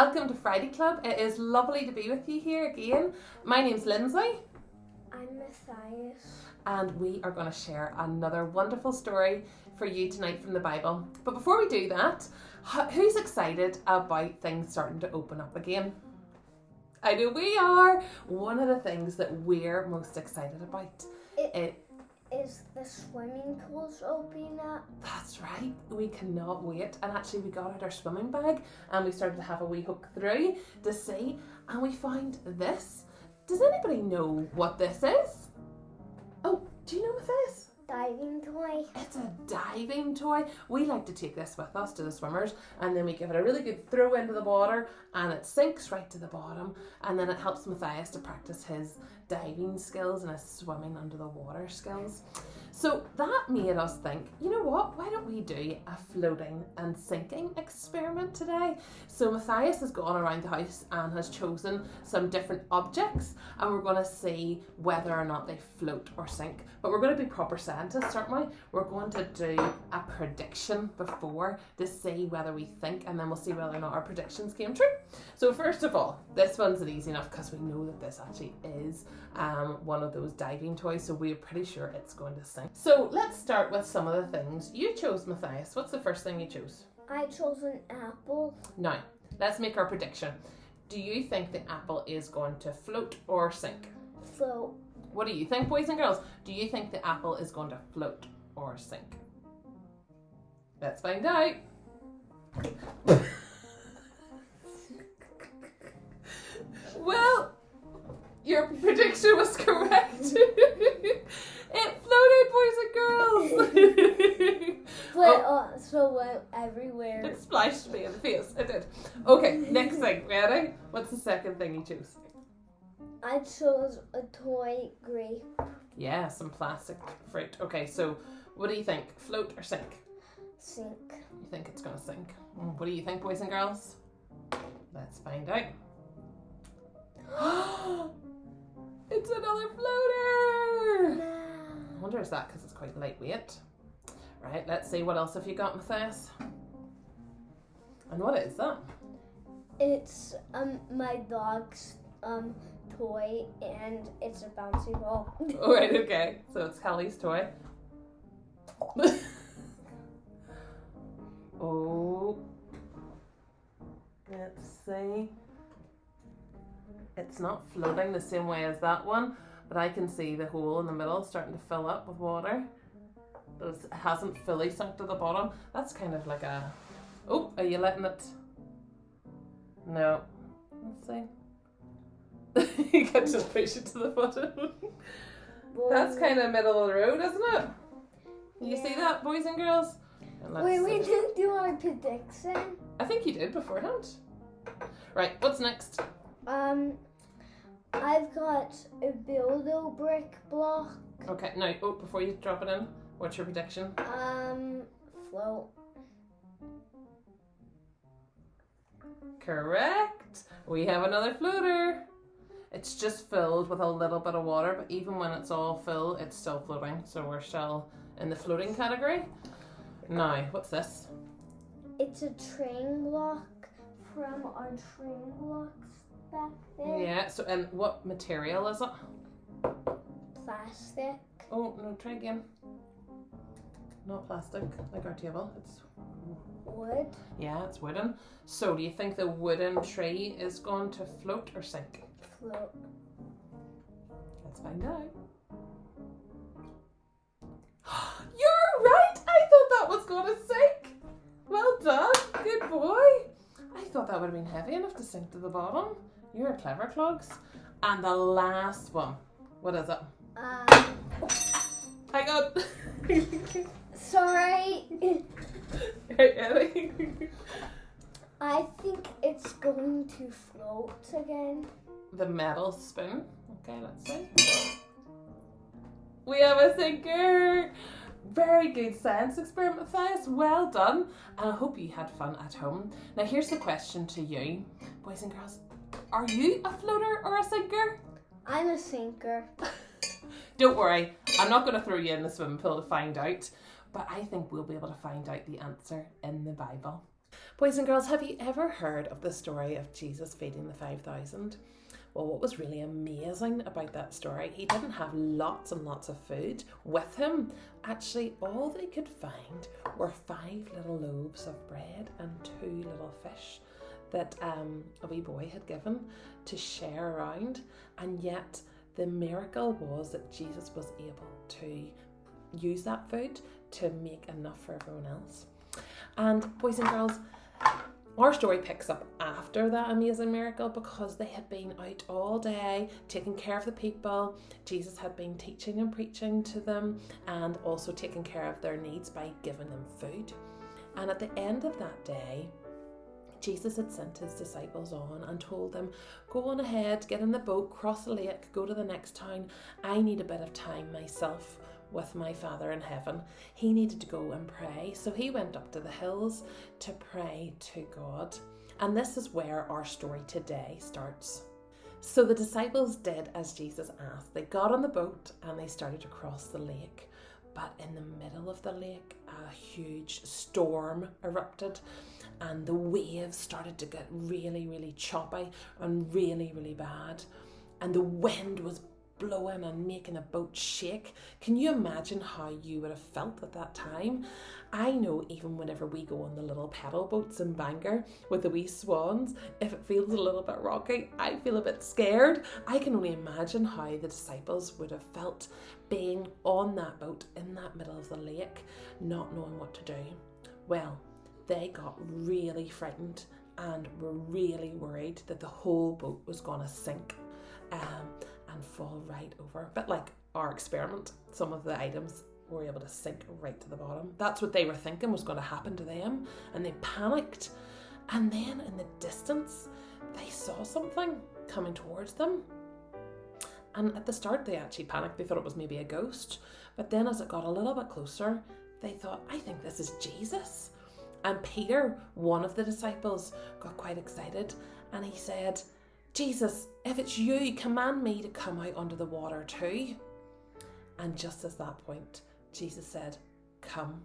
Welcome to Friday Club. It is lovely to be with you here again. My name's Lindsay. I'm Matthias. And we are going to share another wonderful story for you tonight from the Bible. But before we do that, who's excited about things starting to open up again? I know we are. One of the things that we're most excited about is the swimming pools opening up. That's right. We cannot wait. And actually we got out our swimming bag and we started to have a wee hook through to see, and we found this. Does anybody know what this is? Oh, do you know what this is? Diving toy. It's a diving toy. We like to take this with us to the swimmers, and then we give it a really good throw into the water and it sinks right to the bottom, and then it helps Matthias to practice his diving skills and his swimming under the water skills. So that made us think, you know what, why don't we do a floating and sinking experiment today? So Matthias has gone around the house and has chosen some different objects, and we're going to see whether or not they float or sink. But we're going to be proper scientists, aren't we? We're going to do a prediction before to see whether we think, and then we'll see whether or not our predictions came true. So first of all, this one's easy enough because we know that this actually is one of those diving toys, so we're pretty sure it's going to sink. So let's start with some of the things you chose, Matthias. What's the first thing you chose? I chose an apple. Now, let's make our prediction. Do you think the apple is going to float or sink? Float. What do you think, boys and girls? Do you think the apple is going to float or sink? Let's find out. Well, your prediction was correct. It floated, boys and girls. But also went everywhere. It splashed me in the face. It did. Okay, next thing. Ready? What's the second thing you choose? I chose a toy grape. Yeah, some plastic fruit. Okay, so what do you think? Float or sink? Sink. You think it's going to sink? What do you think, boys and girls? Let's find out. It's another floater! No. I wonder is that because it's quite lightweight. Right, let's see what else have you got, Matthias? And what is that? It's my dog's toy, and it's a bouncy ball. Oh, right, okay. So it's Kelly's toy. Oh. Let's see. It's not floating the same way as that one, but I can see the hole in the middle starting to fill up with water. But it hasn't fully sunk to the bottom. That's kind of like a... Oh, are you letting it... No. Let's see. You can just push it to the bottom. That's kind of middle of the road, isn't it? You see that, boys and girls? And Wait, we didn't do our prediction. I think you did beforehand. Right, what's next? I've got a Build-O brick block. Okay, now, before you drop it in, what's your prediction? Float. Correct. We have another floater. It's just filled with a little bit of water, but even when it's all full, it's still floating. So we're still in the floating category. Now, what's this? It's a train block from our train blocks back there. Yeah, so, and what material is it? Plastic. Oh, no, try again. Not plastic, like our table. It's Wood. Yeah, it's wooden. So do you think the wooden tree is going to float or sink? Float. Let's find out. You're right! I thought that was going to sink. Well done. Good boy. I thought that would have been heavy enough to sink to the bottom. You're a clever clogs. And the last one. What is it? Hang on. Sorry. Right, Ellie. I think it's going to float again. The metal spoon. Okay, let's see. We have a sinker. Very good science experiment, Matthias. Well done. And I hope you had fun at home. Now here's the question to you, boys and girls. Are you a floater or a sinker? I'm a sinker. Don't worry, I'm not going to throw you in the swimming pool to find out, but I think we'll be able to find out the answer in the Bible. Boys and girls, have you ever heard of the story of Jesus feeding the 5,000? Well, what was really amazing about that story, he didn't have lots and lots of food with him. Actually, all they could find were 5 little loaves of bread and 2 little fish that a wee boy had given to share around. And yet the miracle was that Jesus was able to use that food to make enough for everyone else. And boys and girls, our story picks up after that amazing miracle, because they had been out all day taking care of the people. Jesus had been teaching and preaching to them, and also taking care of their needs by giving them food. And at the end of that day, Jesus had sent his disciples on and told them, go on ahead, get in the boat, cross the lake, go to the next town. I need a bit of time myself with my Father in heaven. He needed to go and pray. So he went up to the hills to pray to God. And this is where our story today starts. So the disciples did as Jesus asked. They got on the boat and they started to cross the lake. But in the middle of the lake, a huge storm erupted, and the waves started to get really, really choppy and really, really bad. And the wind was blowing and making the boat shake. Can you imagine how you would have felt at that time? I know even whenever we go on the little pedal boats in Bangor with the wee swans, if it feels a little bit rocky, I feel a bit scared. I can only imagine how the disciples would have felt being on that boat in that middle of the lake, not knowing what to do. Well, they got really frightened and were really worried that the whole boat was going to sink and fall right over. A bit like our experiment, some of the items were able to sink right to the bottom. That's what they were thinking was going to happen to them, and they panicked. And then in the distance, they saw something coming towards them. And at the start, they actually panicked. They thought it was maybe a ghost. But then as it got a little bit closer, they thought, I think this is Jesus. And Peter, one of the disciples, got quite excited, and he said, Jesus, if it's you, command me to come out onto the water too. And just at that point, Jesus said, come.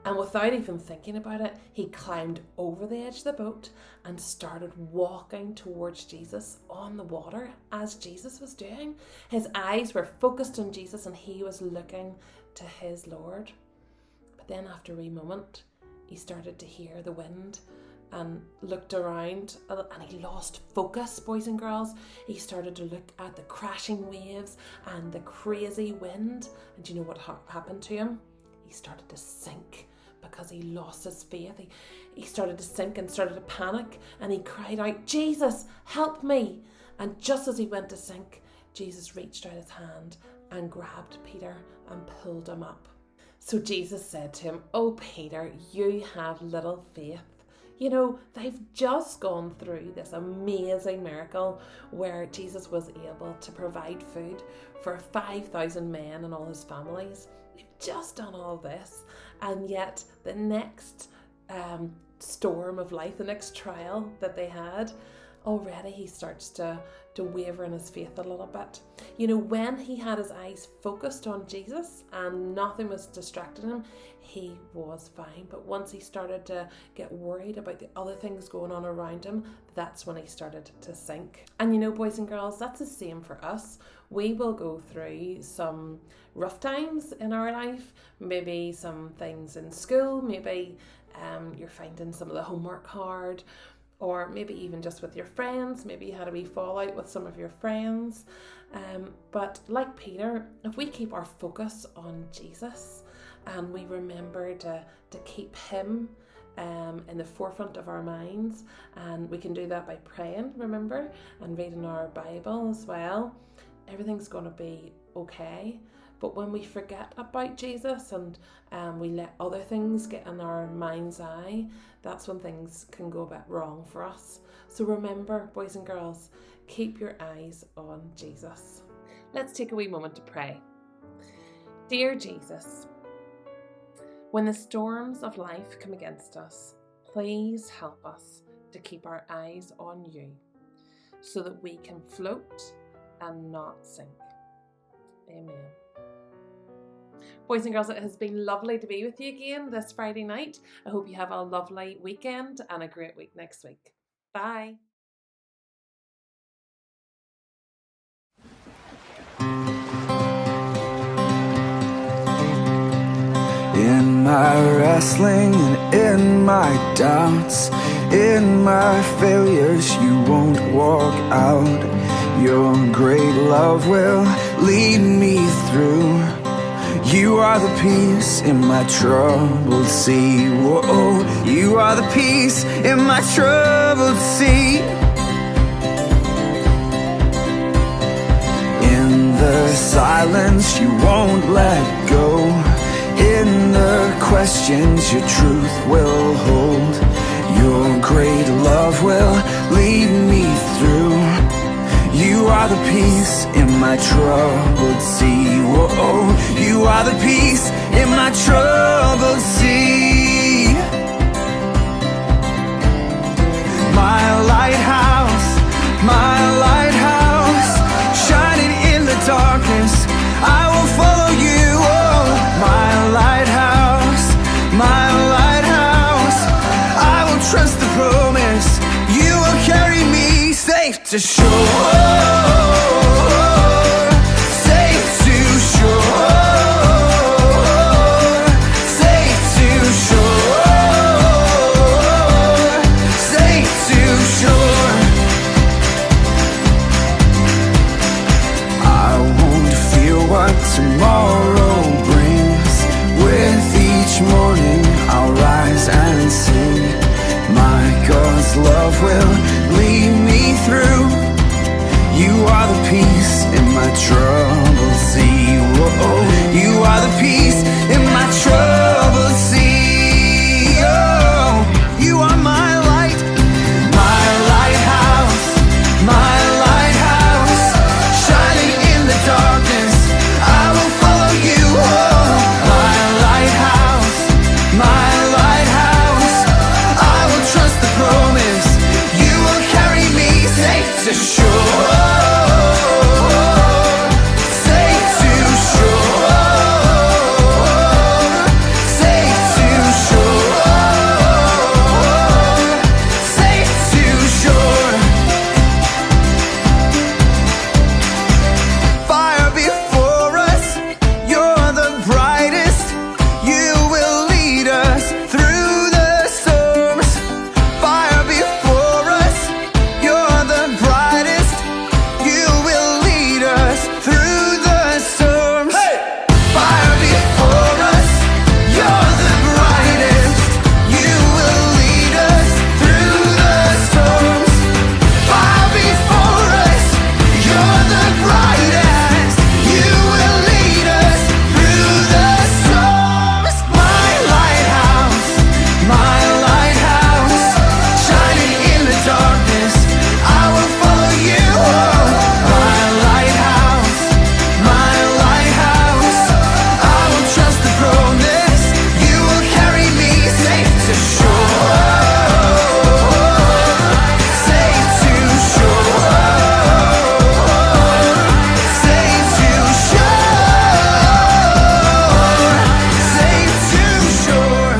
And without even thinking about it, he climbed over the edge of the boat and started walking towards Jesus on the water as Jesus was doing. His eyes were focused on Jesus and he was looking to his Lord. But then after a wee moment, he started to hear the wind and looked around, and he lost focus, boys and girls. He started to look at the crashing waves and the crazy wind. And do you know what happened to him? He started to sink because he lost his faith. He started to sink and started to panic, and he cried out, Jesus, help me. And just as he went to sink, Jesus reached out his hand and grabbed Peter and pulled him up. So Jesus said to him, oh Peter, you have little faith. You know, they've just gone through this amazing miracle where Jesus was able to provide food for 5,000 men and all his families. They've just done all this. And yet the next storm of life, the next trial that they had, already he starts to waver in his faith a little bit. You know, when he had his eyes focused on Jesus and nothing was distracting him, he was fine. But once he started to get worried about the other things going on around him, that's when he started to sink. And you know, boys and girls, that's the same for us. We will go through some rough times in our life, maybe some things in school, maybe you're finding some of the homework hard, or maybe even just with your friends. Maybe you had a wee fallout with some of your friends. But like Peter, if we keep our focus on Jesus and we remember to keep him in the forefront of our minds, and we can do that by praying, remember, and reading our Bible as well, everything's going to be okay. But when we forget about Jesus and we let other things get in our mind's eye, that's when things can go a bit wrong for us. So remember, boys and girls, keep your eyes on Jesus. Let's take a wee moment to pray. Dear Jesus, when the storms of life come against us, please help us to keep our eyes on you so that we can float and not sink. Amen. Boys and girls, it has been lovely to be with you again this Friday night. I hope you have a lovely weekend and a great week next week. Bye. In my wrestling and in my doubts, in my failures, you won't walk out. Your great love will lead me through. You are the peace in my troubled sea. Whoa, you are the peace in my troubled sea. In the silence, you won't let go. In the questions, your truth will hold. Your great love will lead me through. You are the peace in my troubled sea. Whoa, you are the peace in my troubled sea. My lighthouse, shining in the darkness, I will follow you. Oh, my lighthouse, I will trust the promise. You will carry me safe to shore. Safe to shore. Safe to shore. Safe to shore. I won't fear what tomorrow brings. With each morning I'll rise and sing. My God's love will lead me through. You are the peace in my troubled sea. Whoa, you are the peace in my troubled sea. Oh, you are my light, my lighthouse, shining in the darkness. I will follow you. Oh, my lighthouse, I will trust the promise. You will carry me safe to shore. Safe to shore. Safe to shore. Safe to shore. Fire before us, you're the brightest. You will lead us through the storms. Fire before us, you're the brightest. You will lead us through the storms. Fire before us, you're the brightest. You will lead us through the storms. Fire before us, you're the brightest. You will lead us through the storms. My lighthouse, shining in the darkness, I will follow you. Oh, my lighthouse, I will trust the promise. You will carry me safe to shore. Safe to shore. Safe to shore. Safe to shore.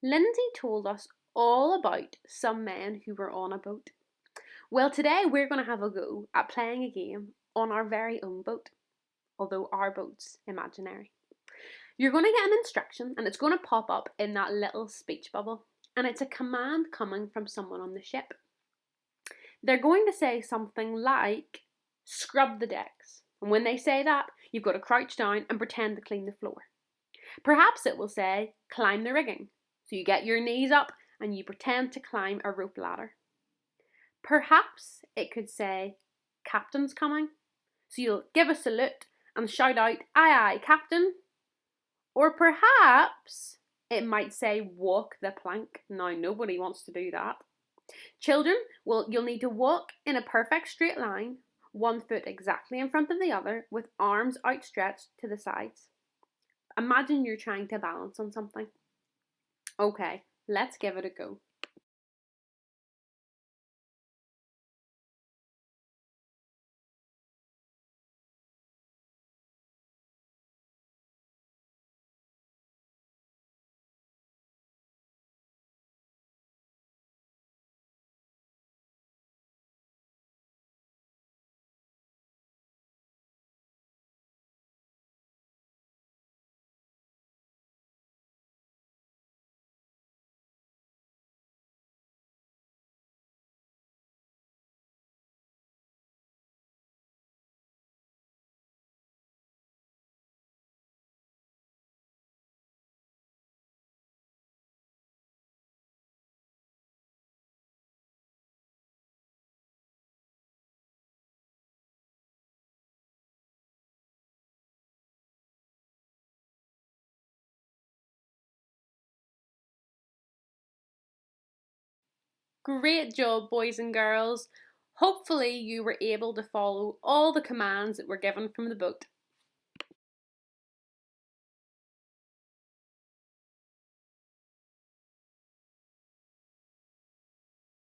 Lindsay told us all about some men who were on a boat. Well, today we're going to have a go at playing a game on our very own boat, although our boat's imaginary. You're going to get an instruction and it's going to pop up in that little speech bubble, and it's a command coming from someone on the ship. They're going to say something like, scrub the decks. And when they say that, you've got to crouch down and pretend to clean the floor. Perhaps it will say, climb the rigging. So you get your knees up and you pretend to climb a rope ladder. Perhaps it could say, captain's coming. So you'll give a salute and shout out, aye aye, captain. Or perhaps it might say, walk the plank. Now nobody wants to do that. Children, well, you'll need to walk in a perfect straight line, one foot exactly in front of the other, with arms outstretched to the sides. Imagine you're trying to balance on something. Okay, let's give it a go. Great job, boys and girls. Hopefully you were able to follow all the commands that were given from the boat.